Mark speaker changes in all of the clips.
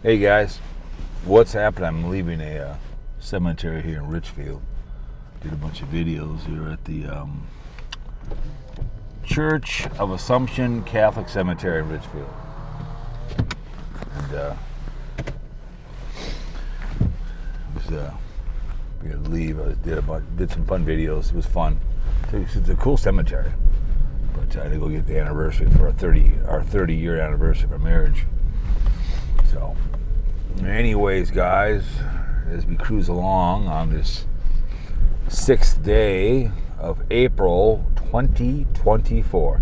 Speaker 1: Hey guys, what's happening? I'm leaving a cemetery here in Richfield. Did a bunch of videos here at the Church of Assumption Catholic Cemetery in Richfield. And we had to leave. I did some fun videos. It was fun. It's a cool cemetery. But I had to go get the anniversary for our 30-year anniversary of our marriage. So, anyways, guys, as we cruise along on this 6th day of April 2024,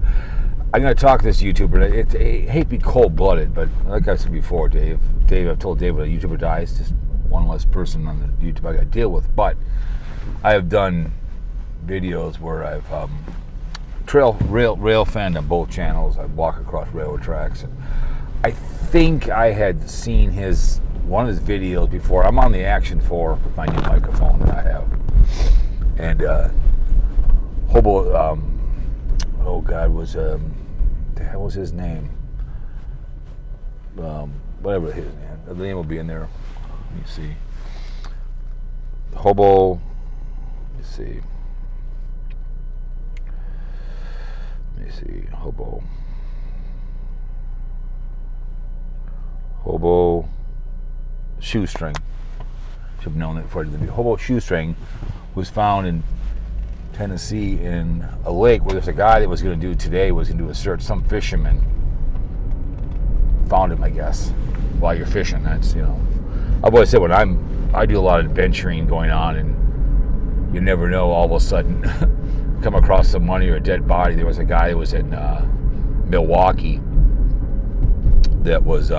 Speaker 1: I'm going to talk to this YouTuber. I hate to be cold-blooded, but like I said before, Dave, I've told Dave when a YouTuber dies, just one less person on the YouTube I got to deal with. But I have done videos where I've rail fanned on both channels. I walk across railroad tracks. And I think I had seen one of his videos before. I'm on the Action 4 with my new microphone that I have. And Hobo, the hell was his name? Whatever his name. The name will be in there. Let me see. Hobo, let me see. Hobo Shoestring. Should have known that before I did the video. Hobo Shoestring was found in Tennessee in a lake where there's a guy that was going to do a search. Some fisherman found him, I guess, while you're fishing. That's, I've always said I do a lot of adventuring going on, and you never know, all of a sudden come across some money or a dead body. There was a guy that was in Milwaukee that was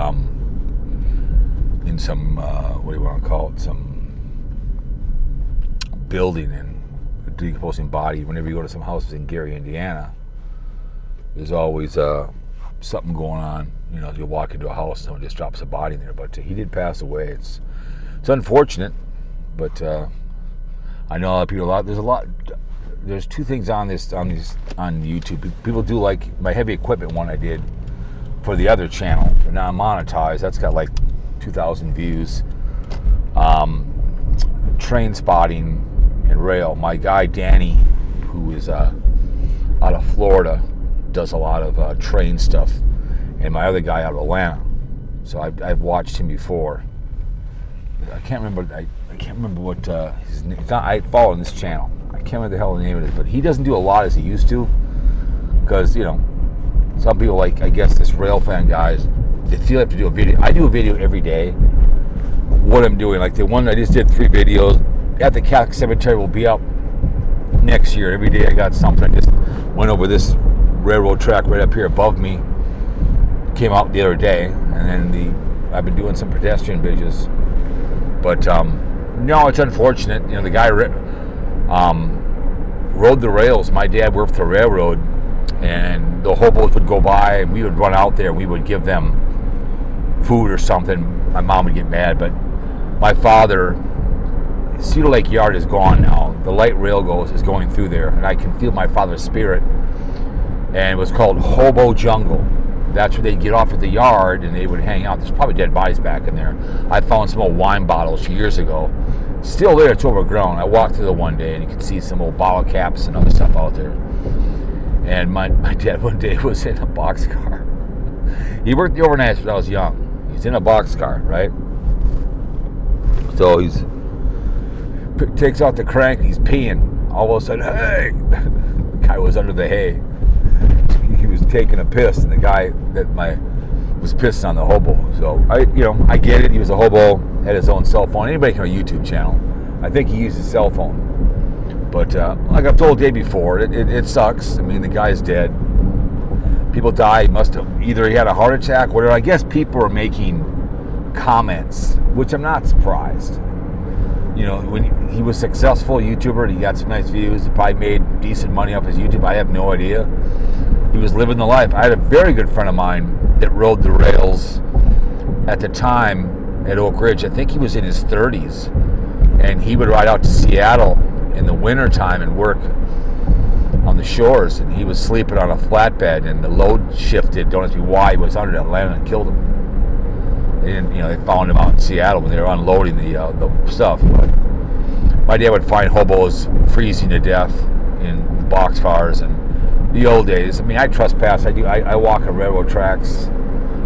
Speaker 1: in some what do you want to call it, some building and a decomposing body. Whenever you go to some houses in Gary, Indiana, there's always something going on. You walk into a house, someone just drops a body in there. But he did pass away. It's unfortunate, but I know a lot of people. There's two things on YouTube. People do like my heavy equipment one I did for the other channel. They're not monetized. That's got like 2,000 views. Train spotting and rail. My guy Danny, who is out of Florida, does a lot of train stuff, and my other guy out of Atlanta. So I've watched him before. I can't remember what his name. I follow on this channel. I can't remember the hell the name of it is, but he doesn't do a lot as he used to, because some people, like, I guess this rail fan guys, they feel they have to do a video. I do a video every day. What I'm doing, like the one I just did 3 videos at the Catholic Cemetery, will be up next year. Every day I got something. I just went over this railroad track right up here above me. Came out the other day, and then I've been doing some pedestrian videos. But no, it's unfortunate. The guy rode the rails. My dad worked the railroad, and the hobos would go by, and we would run out there, and we would give them food or something. My mom would get mad, but my father, Cedar Lake Yard is gone now. The light rail is going through there, and I can feel my father's spirit. And it was called Hobo Jungle. That's where they'd get off at the yard, and they would hang out. There's probably dead bodies back in there. I found some old wine bottles years ago. Still there, it's overgrown. I walked through there one day, and you could see some old bottle caps and other stuff out there. And my dad one day was in a boxcar. He worked the overnights when I was young. He's in a boxcar, right? So he's takes out the crank, and he's peeing. All of a sudden, hey! The guy was under the hay. He was taking a piss, and the guy was pissing on the hobo. So I get it. He was a hobo, had his own cell phone. Anybody can have a YouTube channel. I think he used his cell phone. But like I've told Dave before, it sucks. I mean, the guy's dead. People die. Either he had a heart attack, whatever. I guess people are making comments, which I'm not surprised. When he was successful YouTuber, he got some nice views. He probably made decent money off his YouTube. I have no idea. He was living the life. I had a very good friend of mine that rode the rails at the time at Oak Ridge. I think he was in his 30s, and he would ride out to Seattle in the wintertime and work on the shores, and he was sleeping on a flatbed, and the load shifted. Don't ask me why. He was under that land and killed him. And they found him out in Seattle when they were unloading the stuff. But my dad would find hobos freezing to death in the boxcars and the old days. I mean, I trespass. I walk on railroad tracks.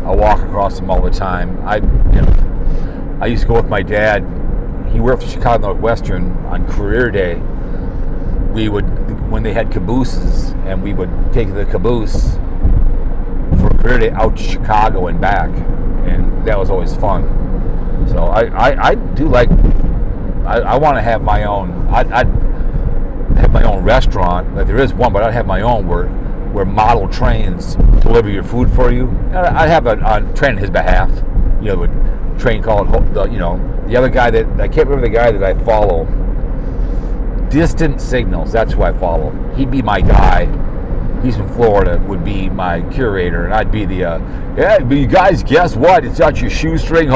Speaker 1: I walk across them all the time. I used to go with my dad. He worked for Chicago Northwestern on career day. We would, when they had cabooses, and we would take the caboose for career day out to Chicago and back, and that was always fun. So I do like. I want to have my own. I'd have my own restaurant. Like there is one, but I'd have my own where model trains deliver your food for you. I have a train on his behalf. A train called the other guy that I can't remember the guy that I follow. Distant Signals. That's who I follow. He'd be my guy. He's from Florida. Would be my curator, and I'd be the but you guys, guess what? It's got your shoestring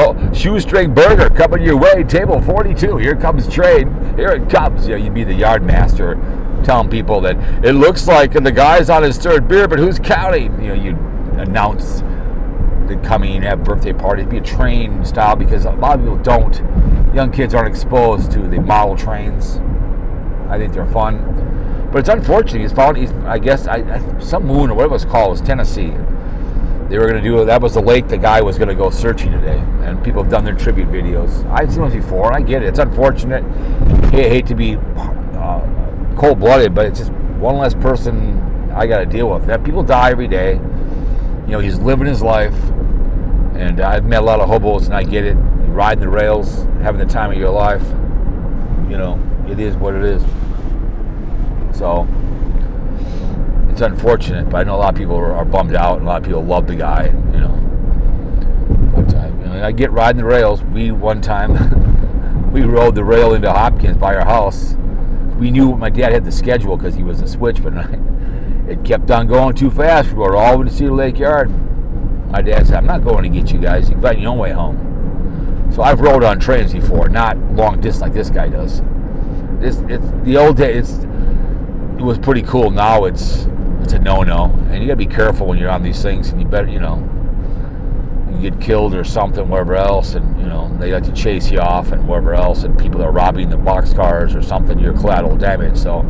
Speaker 1: burger coming your way. Table 42. Here comes train. Here it comes. You'd be the yard master, telling people that it looks like the guy's on his third beer, but who's counting? You'd announce the coming, have birthday parties. It'd be a train style because a lot of people don't. Young kids aren't exposed to the model trains. I think they're fun. But it's unfortunate. Some moon or whatever it's called was Tennessee. They were going to do, that was the lake the guy was going to go searching today. And people have done their tribute videos. I've seen those before, and I get it. It's unfortunate. I hate to be cold-blooded, but it's just one less person I got to deal with. That people die every day. He's living his life. And I've met a lot of hobos, and I get it. You're riding the rails, having the time of your life. It is what it is. So it's unfortunate, but I know a lot of people are bummed out, and a lot of people love the guy. But I get riding the rails. One time we rode the rail into Hopkins by our house. We knew my dad had the schedule because he was a switch, but it kept on going too fast. We rode all the way to Cedar Lake Yard. My dad said, "I'm not going to get you guys. You can find your own way home." So I've rode on trains before, not long distance like this guy does. It's the old days. It was pretty cool. Now it's a no-no, and you gotta be careful when you're on these things, and you better you get killed or something wherever else, and they like to chase you off and wherever else, and people are robbing the boxcars or something. You're collateral damage. So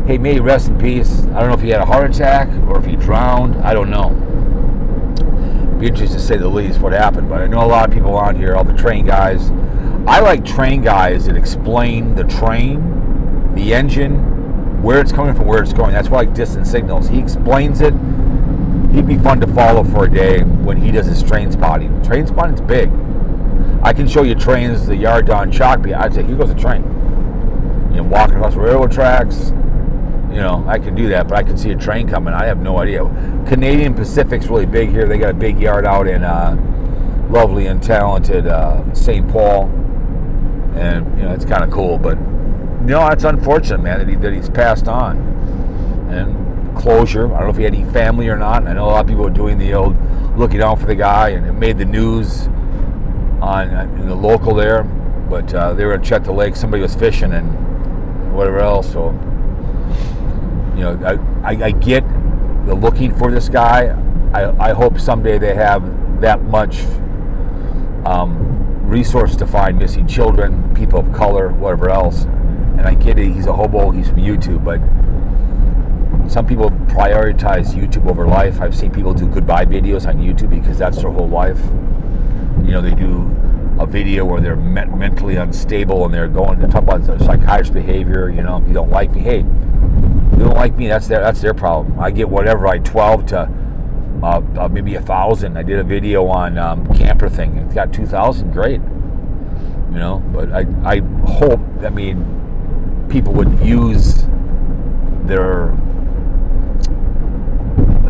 Speaker 1: hey, may he rest in peace. I don't know if he had a heart attack or if he drowned. I don't know. Be interested to say the least what happened, but I know a lot of people on here, all the train guys. I like train guys that explain the train, the engine, where it's coming from, where it's going. That's why I like Distant Signals. He explains it. He'd be fun to follow for a day when he does his train spotting. Train spotting's big. I can show you trains, the yard down Shakopee. I'd say, here goes a train. Walking across railroad tracks. I can do that, but I can see a train coming. I have no idea. Canadian Pacific's really big here. They got a big yard out in lovely and talented St. Paul. And, it's kind of cool, but, it's unfortunate, man, that he's passed on. And closure, I don't know if he had any family or not. I know a lot of people are doing the old looking out for the guy, and it made the news in the local there, but they were going to check the lake. Somebody was fishing and whatever else, so, I get the looking for this guy. I hope someday they have that much resource to find missing children, people of color, whatever else. And I get it, he's a hobo, he's from YouTube, but some people prioritize YouTube over life. I've seen people do goodbye videos on YouTube because that's their whole life. They do a video where they're mentally unstable and they're talking about psychiatrist behavior. If you don't like me, hey, you don't like me, that's their problem. I get whatever, 12 to maybe 1,000. I did a video on camper thing. It's got 2,000. Great, But I hope. People would use their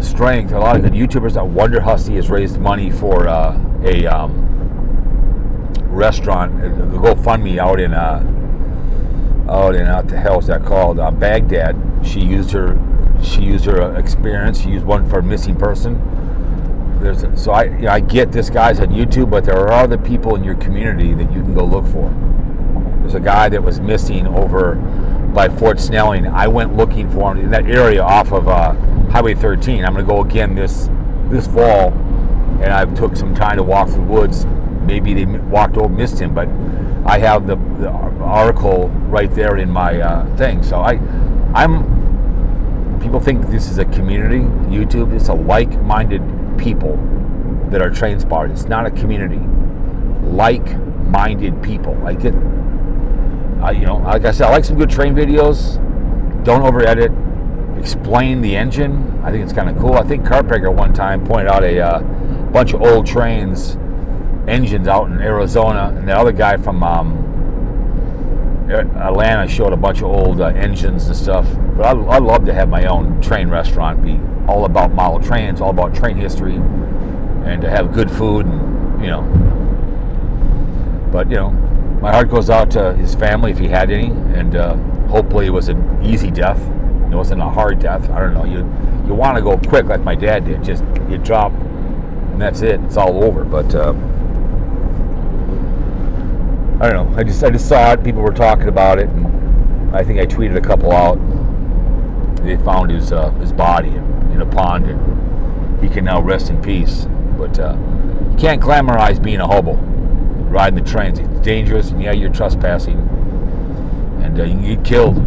Speaker 1: strength. A lot of good YouTubers. Wonder Hussy has raised money for a restaurant, the GoFundMe out in what the hell is that called? Baghdad. She used her experience. She used one for a missing person. I get this guy's on YouTube, but there are other people in your community that you can go look for. There's a guy that was missing over by Fort Snelling. I went looking for him in that area off of Highway 13. I'm going to go again this fall and I took some time to walk through the woods. Maybe they walked over, missed him, but I have the article right there in my thing. So people think this is a community, YouTube. It's a like-minded people that are train spotters. It's not a community. Like-minded people. Like it. Like I said, I like some good train videos. Don't over-edit. Explain the engine. I think it's kind of cool. I think Carpegger one time pointed out a bunch of old trains, engines out in Arizona, and the other guy from Atlanta showed a bunch of old engines and stuff. But I'd love to have my own train restaurant, be all about model trains, all about train history, and to have good food, and But my heart goes out to his family if he had any, and hopefully it was an easy death. It wasn't a hard death. I don't know. You want to go quick like my dad did. Just you drop, and that's it. It's all over. But I don't know. I just saw it. People were talking about it, and I think I tweeted a couple out. They found his body in a pond, and he can now rest in peace. But you can't glamorize being a hobo, riding the trains. It's dangerous, and you're trespassing, and you can get killed.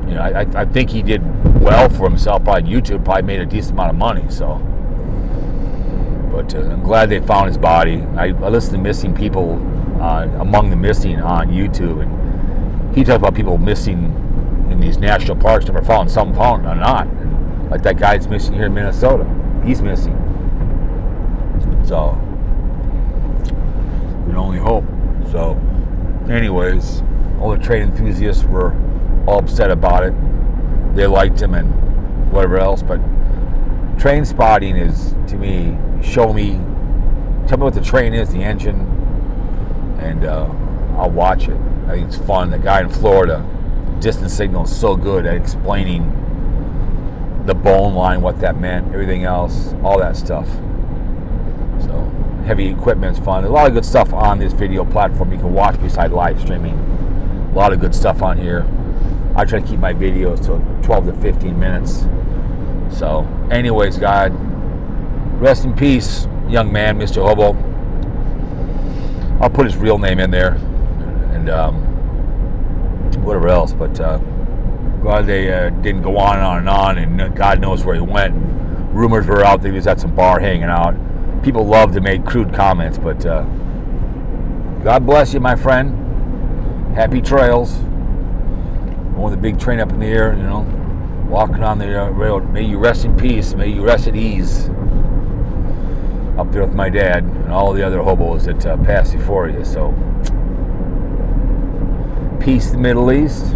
Speaker 1: And I think he did well for himself. Probably on YouTube, probably made a decent amount of money. So. But I'm glad they found his body. I listen to missing people, among the missing on YouTube, and he talked about people missing in these national parks, never found, some found or not. And like that guy that's missing here in Minnesota, he's missing. So we can only hope. So, anyways, all the train enthusiasts were all upset about it. They liked him and whatever else, but train spotting is, to me, tell me what the train is, the engine, and I'll watch it. I think it's fun. The guy in Florida, Distance Signal, is so good at explaining the bone line, what that meant, everything else, all that stuff. So heavy equipment's fun. There's a lot of good stuff on this video platform you can watch beside live streaming. A lot of good stuff on here. I try to keep my videos to 12 to 15 minutes. So, anyways, God, rest in peace, young man, Mr. Hobo. I'll put his real name in there, and whatever else. But glad they didn't go on and on, and God knows where he went. Rumors were out that he was at some bar hanging out. People love to make crude comments, but God bless you, my friend. Happy trails. Going the big train up in the air, walking on the railroad. May you rest in peace. May you rest at ease. Up there with my dad and all the other hobos that passed before you. So, peace in the Middle East.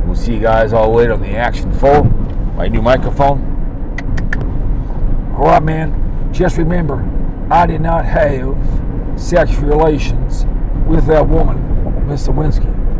Speaker 1: We'll see you guys all later on the Action Full. My new microphone. All right, man. Just remember, I did not have sexual relations with that woman, Miss Lewinsky.